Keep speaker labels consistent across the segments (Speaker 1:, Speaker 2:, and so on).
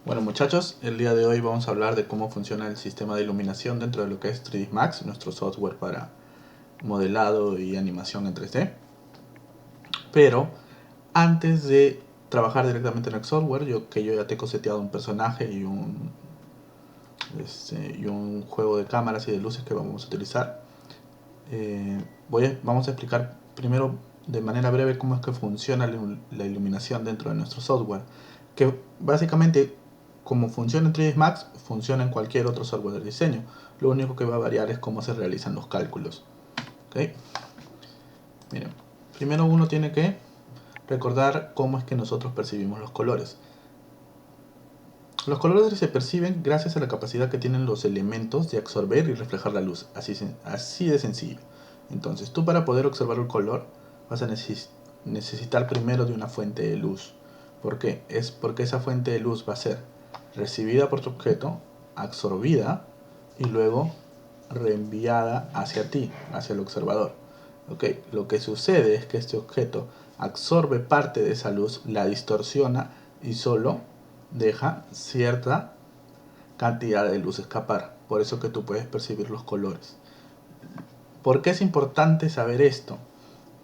Speaker 1: Bueno muchachos, el día de hoy vamos a hablar de cómo funciona el sistema de iluminación dentro de lo que es 3ds Max, nuestro software para modelado y animación en 3D. Pero antes de trabajar directamente en el software, yo ya tengo seteado un personaje y un juego de cámaras y de luces que vamos a utilizar. Vamos a explicar primero de manera breve cómo es que funciona la iluminación dentro de nuestro software, que básicamente como funciona en 3ds Max funciona en cualquier otro software de diseño. Lo único que va a variar es cómo se realizan los cálculos. ¿Okay? Miren, primero uno tiene que recordar cómo es que nosotros percibimos los colores. Los colores se perciben gracias a la capacidad que tienen los elementos de absorber y reflejar la luz, así de sencillo. Entonces, tú para poder observar el color vas a necesitar primero de una fuente de luz. ¿Por qué? Es porque esa fuente de luz va a ser recibida por tu objeto, absorbida y luego reenviada hacia ti, hacia el observador. ¿Okay? Lo que sucede es que este objeto absorbe parte de esa luz, la distorsiona y solo deja cierta cantidad de luz escapar. Por eso que tú puedes percibir los colores. ¿Por qué es importante saber esto?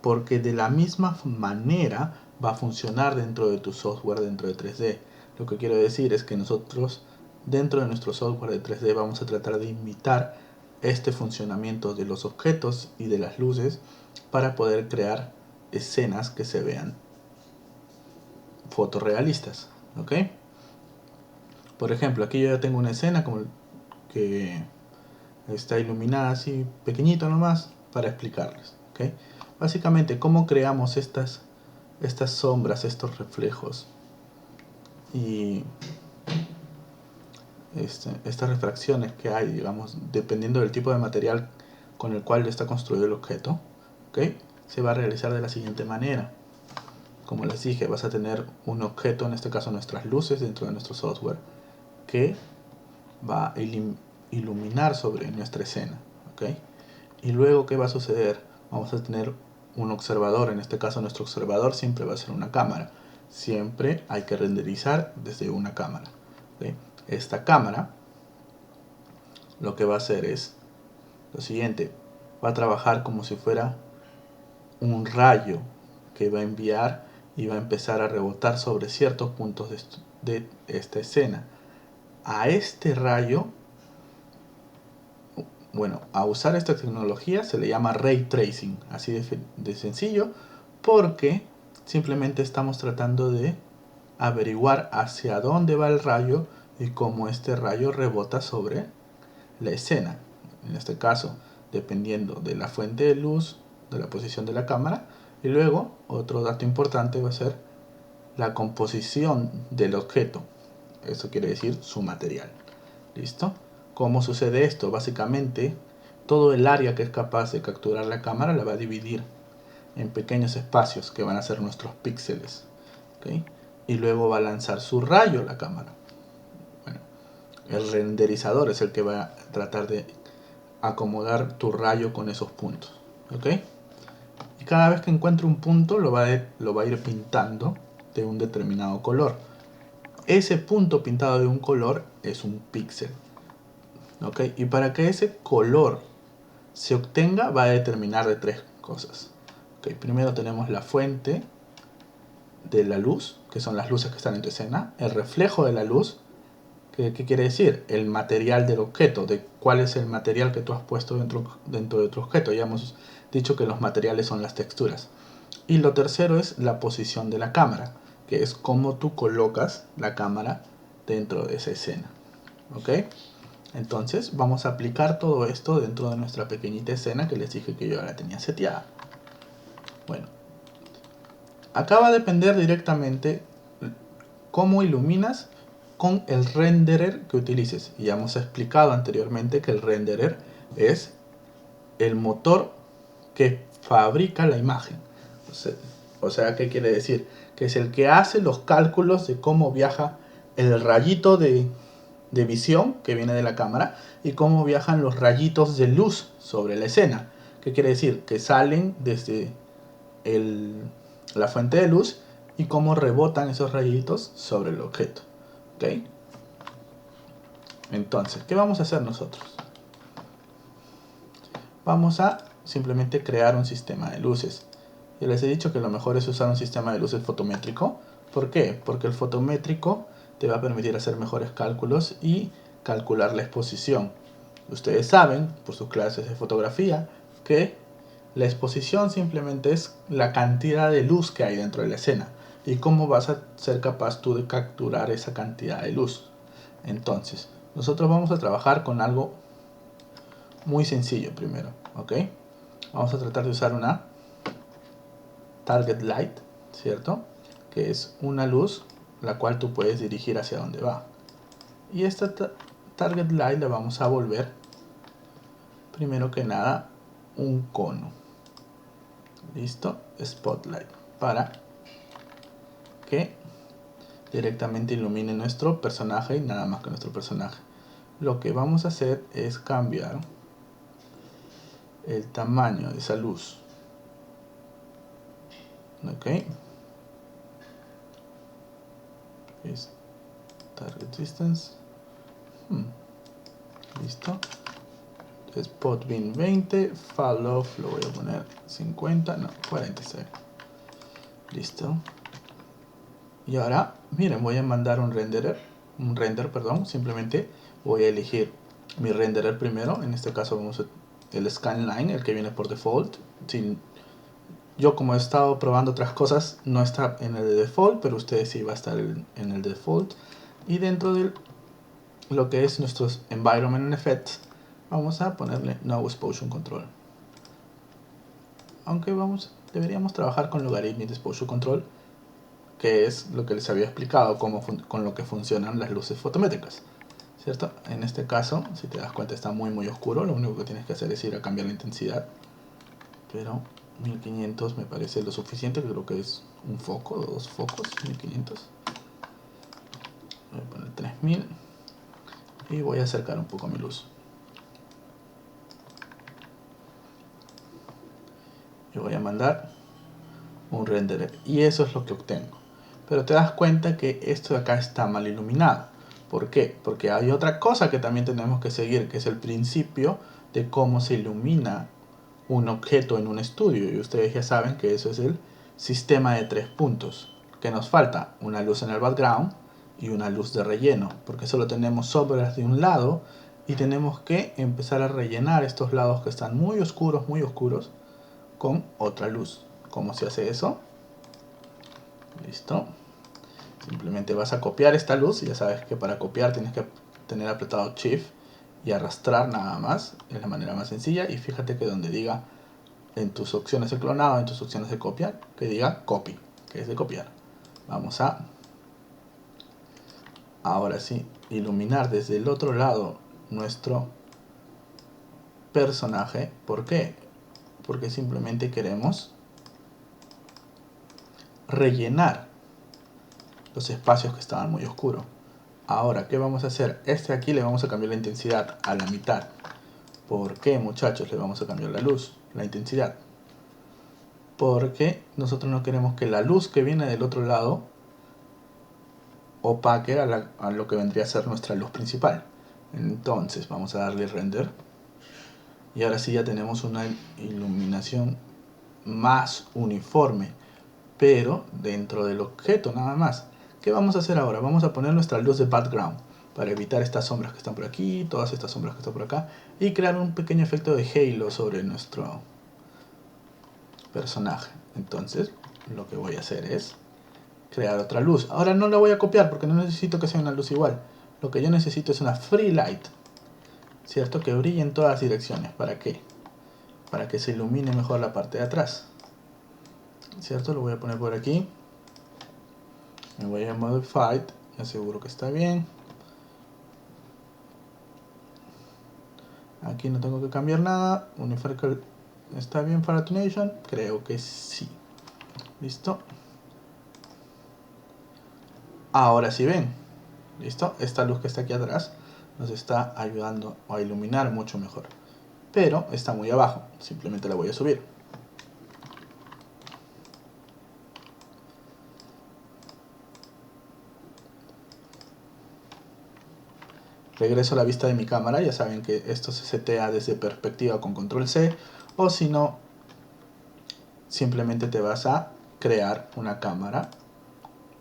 Speaker 1: Porque de la misma manera va a funcionar dentro de tu software dentro de 3D. Lo que quiero decir es que nosotros dentro de nuestro software de 3D vamos a tratar de imitar este funcionamiento de los objetos y de las luces para poder crear escenas que se vean fotorrealistas. ¿Ok? Por ejemplo, aquí yo ya tengo una escena como que está iluminada así pequeñito nomás para explicarles. ¿Okay? Básicamente, ¿cómo creamos estas sombras, estos reflejos y estas refracciones que hay, digamos, dependiendo del tipo de material con el cual está construido el objeto? ¿Okay? Se va a realizar de la siguiente manera. Como les dije, vas a tener un objeto, en este caso nuestras luces dentro de nuestro software, que va a iluminar sobre nuestra escena. ¿Okay? Y luego, ¿qué va a suceder? Vamos a tener un observador, en este caso nuestro observador siempre va a ser una cámara. Siempre hay que renderizar desde una cámara. ¿Okay? Esta cámara lo que va a hacer es lo siguiente, va a trabajar como si fuera un rayo que va a enviar y va a empezar a rebotar sobre ciertos puntos de esta escena. A este rayo, bueno, a usar esta tecnología se le llama Ray Tracing, así de sencillo, porque simplemente estamos tratando de averiguar hacia dónde va el rayo y cómo este rayo rebota sobre la escena. En este caso, dependiendo de la fuente de luz, de la posición de la cámara, y luego otro dato importante va a ser la composición del objeto. Eso quiere decir su material. ¿Listo? ¿Cómo sucede esto? Básicamente, todo el área que es capaz de capturar la cámara la va a dividir en pequeños espacios que van a ser nuestros píxeles. ¿Okay? Y luego va a lanzar su rayo a la cámara. Bueno, el renderizador es el que va a tratar de acomodar tu rayo con esos puntos. ¿Ok? Y cada vez que encuentre un punto lo va a ir pintando de un determinado color. Ese punto pintado de un color es un píxel. ¿Ok? Y para que ese color se obtenga va a determinar de tres cosas. ¿Ok? Primero tenemos la fuente de la luz, que son las luces que están en tu escena, el reflejo de la luz. ¿Qué quiere decir? El material del objeto, de cuál es el material que tú has puesto dentro de tu objeto. Ya hemos dicho que los materiales son las texturas. Y lo tercero es la posición de la cámara, que es cómo tú colocas la cámara dentro de esa escena. ¿Ok? Entonces vamos a aplicar todo esto dentro de nuestra pequeñita escena que les dije que yo la tenía seteada. Bueno, acá va a depender directamente cómo iluminas con el renderer que utilices. Y ya hemos explicado anteriormente que el renderer es el motor que fabrica la imagen. O sea, ¿qué quiere decir? Que es el que hace los cálculos de cómo viaja el rayito de visión que viene de la cámara y cómo viajan los rayitos de luz sobre la escena. ¿Qué quiere decir? Que salen desde la fuente de luz y cómo rebotan esos rayitos sobre el objeto. ¿Okay? Entonces, ¿qué vamos a hacer nosotros? Vamos a simplemente crear un sistema de luces. Yo les he dicho que lo mejor es usar un sistema de luces fotométrico. ¿Por qué? Porque el fotométrico te va a permitir hacer mejores cálculos y calcular la exposición. Ustedes saben, por sus clases de fotografía, que la exposición simplemente es la cantidad de luz que hay dentro de la escena. ¿Y cómo vas a ser capaz tú de capturar esa cantidad de luz? Entonces, nosotros vamos a trabajar con algo muy sencillo primero, ¿ok? Vamos a tratar de usar una target light, ¿cierto? Que es una luz la cual tú puedes dirigir hacia donde va. Y esta target light la vamos a volver, primero que nada, un cono. ¿Listo? Spotlight. Para que directamente ilumine nuestro personaje y nada más que nuestro personaje. Lo que vamos a hacer es cambiar el tamaño de esa luz. ¿Ok? Es target distance. Listo. Spot bin 20. Fall off lo voy a poner 50. No, 46. Listo. Y ahora, miren, voy a mandar un render, perdón. Simplemente voy a elegir mi renderer primero. En este caso vamos a el scanline, el que viene por default. Yo como he estado probando otras cosas, no está en el de default, pero ustedes sí va a estar en el default. Y dentro de lo que es nuestros environment effects, vamos a ponerle no exposure control. Aunque deberíamos trabajar con logarithmic exposure control, que es lo que les había explicado, con lo que funcionan las luces fotométricas, ¿cierto? En este caso, si te das cuenta, está muy oscuro. Lo único que tienes que hacer es ir a cambiar la intensidad, pero 1500 me parece lo suficiente. Creo que es un foco, 2 focos. 1500, voy a poner 3000 y voy a acercar un poco mi luz. Y voy a mandar un render y eso es lo que obtengo. Pero te das cuenta que esto de acá está mal iluminado. ¿Por qué? Porque hay otra cosa que también tenemos que seguir, que es el principio de cómo se ilumina un objeto en un estudio. Y ustedes ya saben que eso es el sistema de 3 puntos. Que nos falta una luz en el background y una luz de relleno. Porque solo tenemos sombras de un lado y tenemos que empezar a rellenar estos lados que están muy oscuros, con otra luz. ¿Cómo se hace eso? Listo. Simplemente vas a copiar esta luz. Y ya sabes que para copiar tienes que tener apretado Shift y arrastrar nada más. Es la manera más sencilla. Y fíjate que donde diga en tus opciones de clonado, en tus opciones de copiar, que diga copy, que es de copiar. Vamos a, ahora sí, iluminar desde el otro lado nuestro personaje. ¿Por qué? Porque simplemente queremos rellenar los espacios que estaban muy oscuros. Ahora, ¿qué vamos a hacer? Este aquí le vamos a cambiar la intensidad a la mitad. ¿Por qué, muchachos, le vamos a cambiar la luz, la intensidad? Porque nosotros no queremos que la luz que viene del otro lado opaque a lo que vendría a ser nuestra luz principal. Entonces vamos a darle render. Y ahora sí ya tenemos una iluminación más uniforme, pero dentro del objeto nada más. ¿Qué vamos a hacer ahora? Vamos a poner nuestra luz de background para evitar estas sombras que están por aquí, todas estas sombras que están por acá, y crear un pequeño efecto de halo sobre nuestro personaje. Entonces lo que voy a hacer es crear otra luz. Ahora no la voy a copiar porque no necesito que sea una luz igual. Lo que yo necesito es una free light, ¿cierto? Que brille en todas las direcciones. ¿Para qué? Para que se ilumine mejor la parte de atrás, ¿cierto? Lo voy a poner por aquí. Me voy a Modified, me aseguro que está bien. Aquí no tengo que cambiar nada. Unifocal está bien para Tunation, creo que sí. Listo. Ahora sí ven, listo. Esta luz que está aquí atrás nos está ayudando a iluminar mucho mejor. Pero está muy abajo, simplemente la voy a subir. regreso a la vista de mi cámara. Ya saben que esto se setea desde perspectiva con control C, o si no, simplemente te vas a crear una cámara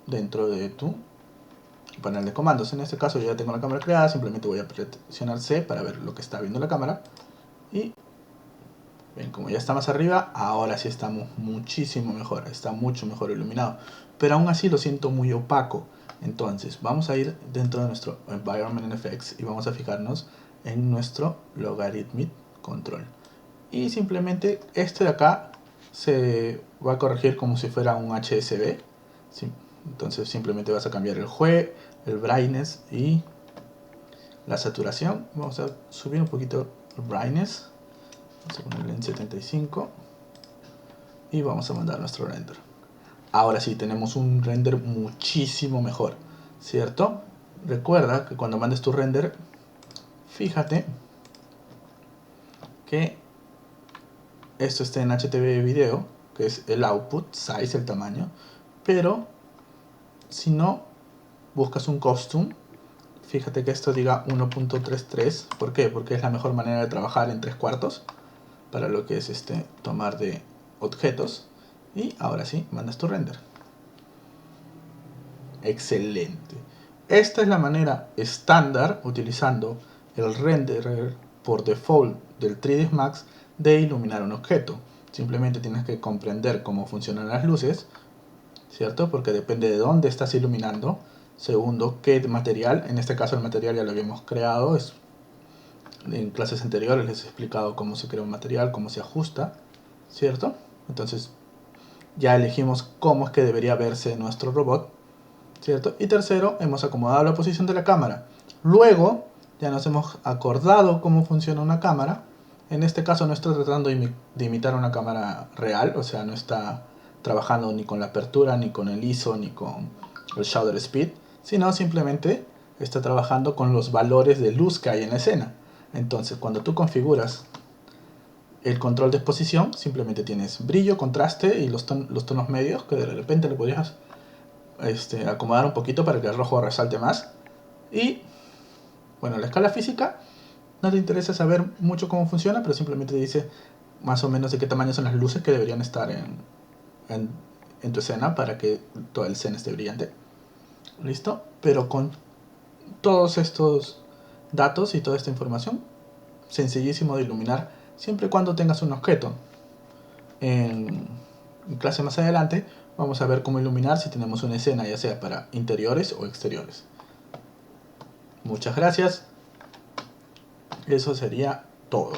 Speaker 1: dentro de tu panel de comandos. En este caso yo ya tengo la cámara creada, simplemente voy a presionar C para ver lo que está viendo la cámara. Y ven, como ya está más arriba, ahora sí estamos muchísimo mejor, está mucho mejor iluminado. Pero aún así lo siento muy opaco. Entonces vamos a ir dentro de nuestro Environment Effects y vamos a fijarnos en nuestro Logarithmic Control. Y simplemente este de acá se va a corregir como si fuera un HSV. Entonces simplemente vas a cambiar el hue, el brightness y la saturación. Vamos a subir un poquito el brightness. Vamos a ponerle en 75 y vamos a mandar nuestro render. Ahora sí, tenemos un render muchísimo mejor, ¿cierto? Recuerda que cuando mandes tu render, fíjate que esto esté en HTV video, que es el output, size, el tamaño, pero si no, buscas un custom, fíjate que esto diga 1.33, ¿por qué? Porque es la mejor manera de trabajar en 3/4 para lo que es tomar de objetos. Y ahora sí, mandas tu render. Excelente. Esta es la manera estándar, utilizando el renderer por default del 3ds Max, de iluminar un objeto. Simplemente tienes que comprender cómo funcionan las luces, ¿cierto? Porque depende de dónde estás iluminando. Segundo, qué material. En este caso el material ya lo habíamos creado. En clases anteriores les he explicado cómo se crea un material, cómo se ajusta, ¿cierto? Entonces ya elegimos cómo es que debería verse nuestro robot, ¿cierto? Y tercero, hemos acomodado la posición de la cámara. Luego ya nos hemos acordado cómo funciona una cámara. En este caso no está tratando de imitar una cámara real, o sea, no está trabajando ni con la apertura, ni con el ISO, ni con el shutter speed, sino simplemente está trabajando con los valores de luz que hay en la escena. Entonces, cuando tú configuras el control de exposición, simplemente tienes brillo, contraste y los tonos medios, que de repente le podrías acomodar un poquito para que el rojo resalte más. Y bueno, la escala física no te interesa saber mucho cómo funciona, pero simplemente te dice más o menos de qué tamaño son las luces que deberían estar en tu escena para que toda la escena esté brillante. ¿Listo? Pero con todos estos datos y toda esta información, sencillísimo de iluminar siempre y cuando tengas un objeto. En clase más adelante vamos a ver cómo iluminar si tenemos una escena, ya sea para interiores o exteriores. Muchas gracias. Eso sería todo.